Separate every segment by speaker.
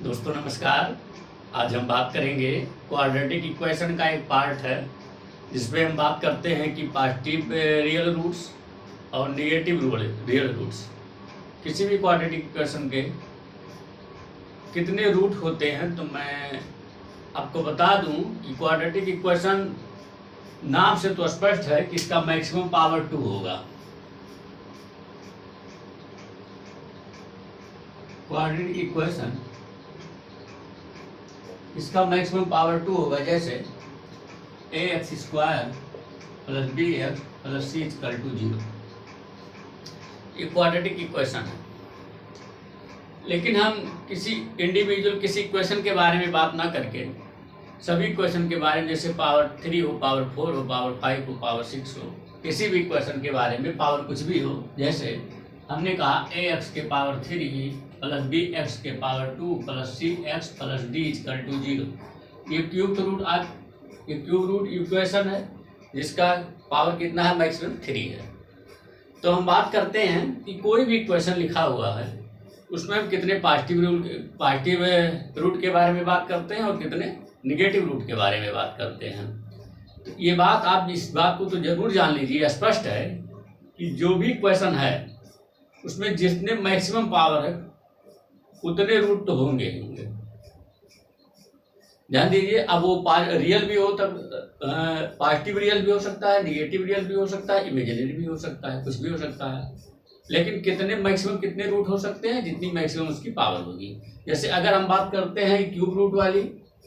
Speaker 1: दोस्तों नमस्कार। आज हम बात करेंगे क्वाड्रेटिक इक्वेशन का एक पार्ट है जिसमें हम बात करते हैं कि पॉजिटिव रियल रूट्स और नेगेटिव रियल रूट्स किसी भी क्वाड्रेटिक इक्वेशन के कितने रूट होते हैं। तो मैं आपको बता दूं कि क्वाड्रेटिक इक्वेशन नाम से तो स्पष्ट है कि इसका मैक्सिमम पावर 2 होगा। क्वाड्रेटिक इक्वेशन इसका मैक्सिमम पावर 2 होगा, जैसे ax² + bx + c = 0। ये क्वाड्रेटिक इक्वेशन है। लेकिन हम किसी इंडिविजुअल किसी इक्वेशन के बारे में बात ना करके सभी इक्वेशन के बारे में, जैसे पावर 3 हो, पावर 4 हो, पावर 5 हो, पावर 6 हो, किसी भी इक्वेशन के बारे में पावर कुछ भी हो, जैसे हमने कहा ax के पावर 3 + bx के पावर 2 + cx + d = 0। ये क्यूब रूट इक्वेशन है जिसका पावर कितना है, मैक्सिमम 3 है। तो हम बात करते हैं कि कोई भी इक्वेशन लिखा हुआ है उसमें हम कितने पॉजिटिव रूट के बारे में बात करते हैं और कितने निगेटिव रूट के बारे में बात करते हैं। तो ये बात, आप इस बात को तो जरूर जान लीजिए, स्पष्ट है कि जो भी इक्वेशन है उसमें जितने मैक्सिमम पावर है उतने रूट तो होंगे। ध्यान दीजिए, अब वो रियल भी हो, तब पॉजिटिव रियल भी हो सकता है, निगेटिव रियल भी हो सकता है, इमेजिनरी भी हो सकता है, कुछ भी हो सकता है। लेकिन कितने मैक्सिमम कितने रूट हो सकते हैं, जितनी मैक्सिमम उसकी पावर होगी। जैसे अगर हम बात करते हैं क्यूब रूट वाली,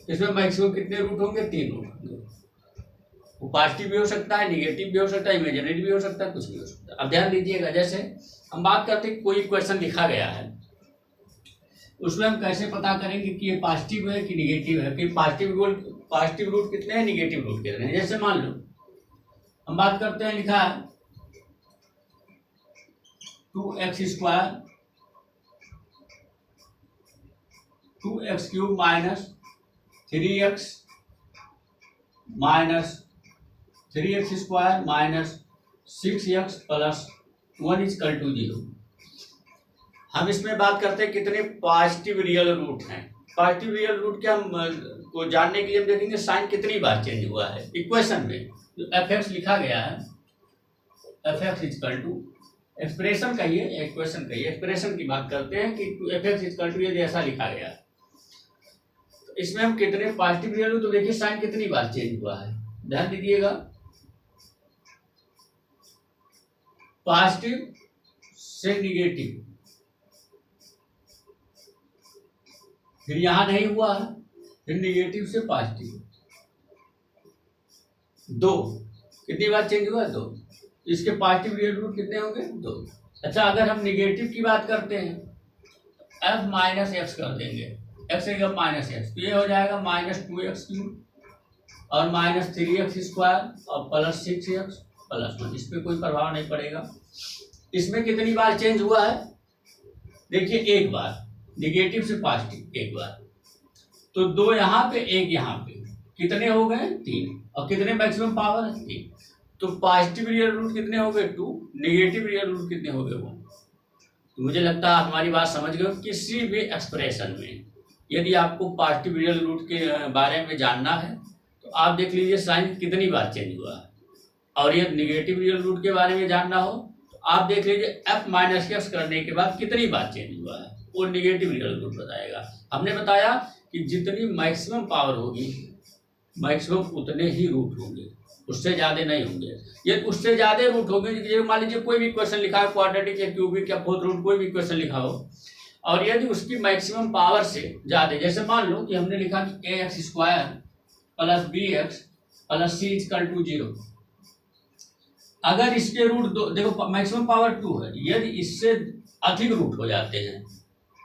Speaker 1: इसमें मैक्सिमम कितने रूट होंगे, 3 रूट होंगे। वो पॉजिटिव भी हो सकता है, निगेटिव भी हो सकता है, इमेजिनरी भी हो सकता है, कुछ भी हो सकता है। अब ध्यान दीजिएगा, जैसे हम बात करते हैं कोई इक्वेशन लिखा गया है, उसमें हम कैसे पता करेंगे कि ये पॉजिटिव है कि निगेटिव है, कि पॉजिटिव रूट कितने हैं, निगेटिव रूट कितने हैं। जैसे मान लो हम बात करते हैं, लिखा है 2x² 2x³ - 3x - 3x² - 6x + 1 = 0। हम इसमें बात करते हैं कितने पॉजिटिव रियल रूट हैं। पॉजिटिव रियल रूट क्या को जानने के लिए हम देखेंगे साइन कितनी बार चेंज हुआ है। इक्वेशन में जो fx लिखा गया है, fx = एक्सप्रेशन कहिए, इक्वेशन कहिए, एक्सप्रेशन की बात करते हैं कि fx = ये जैसा लिखा गया है। तो इसमें हम कितने पॉजिटिव रियल रूट, तो देखिए साइन कितनी बार चेंज हुआ है, ध्यान दीजिएगा। पॉजिटिव से निगेटिव, फिर यहां नहीं हुआ है, फिर निगेटिव से पॉजिटिव, 2 कितनी बार चेंज हुआ, 2। इसके पॉजिटिव रियल रूट कितने होंगे, 2। अच्छा, अगर हम निगेटिव की बात करते हैं f - x कर देंगे, x की जगह -x, तो ये हो जाएगा -2x³ और -3x² और +6x + 1। इस पर कोई प्रभाव नहीं पड़ेगा। इसमें कितनी बार चेंज हुआ है, देखिए एक बार, निगेटिव से पॉजिटिव एक बार, तो 2 यहाँ पे, 1 यहाँ पे, कितने हो गए, 3। और कितने मैक्सिमम पावर है, 3। तो पॉजिटिव रियल रूट कितने हो गए, 2। निगेटिव रियल रूट कितने हो गए, 1। तो मुझे लगता है हमारी बात समझ गए। किसी भी एक्सप्रेशन में यदि आपको पॉजिटिव रियल रूट के बारे में जानना है तो आप देख लीजिए साइन कितनी बार चेंज हुआ है, और यदि निगेटिव रियल रूट के बारे में जानना हो तो आप देख लीजिए f - x करने के बाद कितनी बार चेंज हुआ है, वो निगेटिव रियल रूट बताएगा। हमने बताया कि जितनी मैक्सिमम पावर होगी, मैक्सिमम उतने ही रूट होंगे, उससे ज़्यादा नहीं होंगे। ये उससे ज़्यादा रूट होंगे, मान लीजिए कोई भी इक्वेशन लिखा है, क्वाड्रेटिक या क्यूबिक या फोर्थ रूट, कोई भी इक्वेशन लिखा हो, और यदि उसकी मैक्सिमम पावर से ज़्यादा, जैसे मान लो कि हमने लिखा कि ax² + bx + c = 0। अगर इसके रूट देखो मैक्सिमम पावर 2 है, यदि इससे अधिक रूट हो जाते हैं,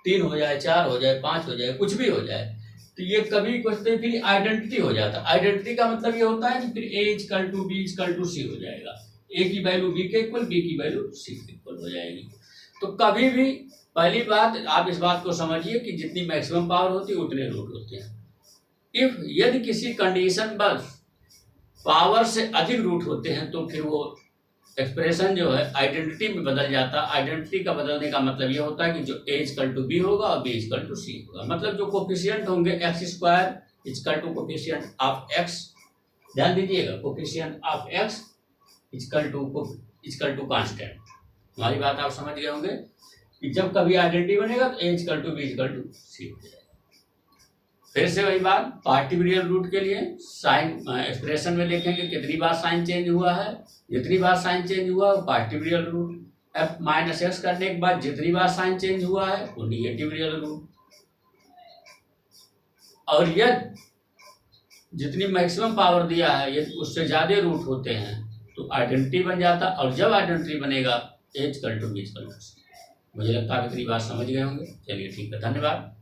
Speaker 1: 3 हो जाए, 4 हो जाए, 5 हो जाए, कुछ भी हो जाए, तो ये कभी क्वेश्चन फिर आइडेंटिटी हो जाता है। आइडेंटिटी का मतलब ये होता है कि फिर a = b = c हो जाएगा। a की वैल्यू b के इक्वल, b की वैल्यू c के इक्वल हो जाएगी। तो कभी भी पहली बात आप इस बात को समझिए कि जितनी मैक्सिमम पावर होती है उतने रूट होते हैं। यदि किसी कंडीशन पर पावर से अधिक रूट होते हैं तो फिर वो एक्सप्रेशन जो है आइडेंटिटी में बदल जाता है। आइडेंटिटी का बदलने का मतलब ये होता है कि जो a इक्वल टू बी होगा और b इक्वल टू सी होगा। मतलब जो कोफिशिएंट होंगे x square equal to coefficient of x, ध्यान दीजिएगा, coefficient of x equal to constant. हमारी बात आप समझ गए होंगे कि जब कभी आइडेंटिटी बनेगा तो a equal to B equal to C हो जाएगा। फिर से वही बात, पार्टिकुलर रूट के लिए साइन एक्सप्रेशन में लिखेंगे कितनी बार साइन चेंज हुआ है, जितनी बार साइन चेंज हुआ वो particular real root. F minus x करने के बाद जितनी बार साइन चेंज हुआ है वो निगेटिव रियल रूट। और यदि जितनी मैक्सिमम पावर दिया है यदि उससे ज्यादा रूट होते हैं तो आइडेंटिटी बन जाता, और जब आइडेंटिटी बनेगा एच कल टू बीच कल। मुझे लगता है कितनी बात समझ गए होंगे। चलिए ठीक है, धन्यवाद।